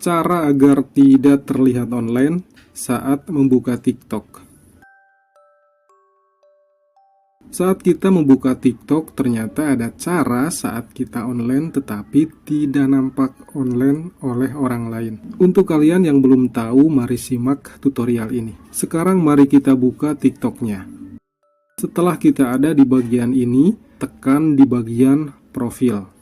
Cara agar tidak terlihat online saat membuka TikTok. Saat kita membuka TikTok, ternyata ada cara saat kita online tetapi tidak nampak online oleh orang lain. Untuk kalian yang belum tahu, mari simak tutorial ini. Sekarang mari kita buka TikToknya. Setelah kita ada di bagian ini, tekan di bagian profil.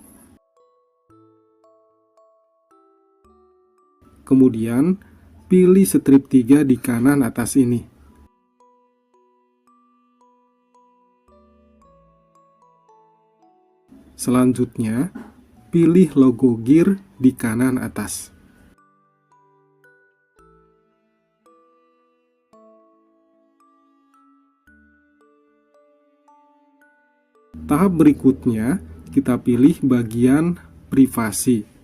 Kemudian, pilih strip 3 di kanan atas ini. Selanjutnya, pilih logo gear di kanan atas. Tahap berikutnya, kita pilih bagian privasi.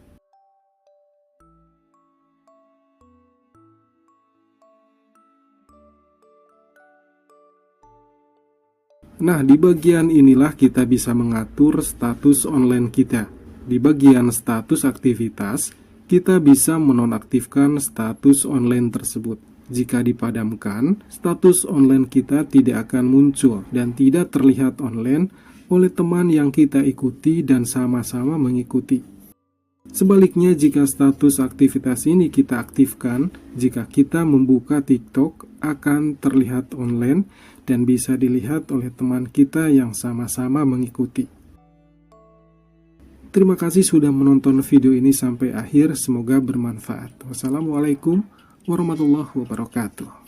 Nah, di bagian inilah kita bisa mengatur status online kita. Di bagian status aktivitas, kita bisa menonaktifkan status online tersebut. Jika dipadamkan, status online kita tidak akan muncul dan tidak terlihat online oleh teman yang kita ikuti dan sama-sama mengikuti. Sebaliknya, jika status aktivitas ini kita aktifkan, jika kita membuka TikTok akan terlihat online dan bisa dilihat oleh teman kita yang sama-sama mengikuti. Terima kasih sudah menonton video ini sampai akhir, semoga bermanfaat. Wassalamualaikum warahmatullahi wabarakatuh.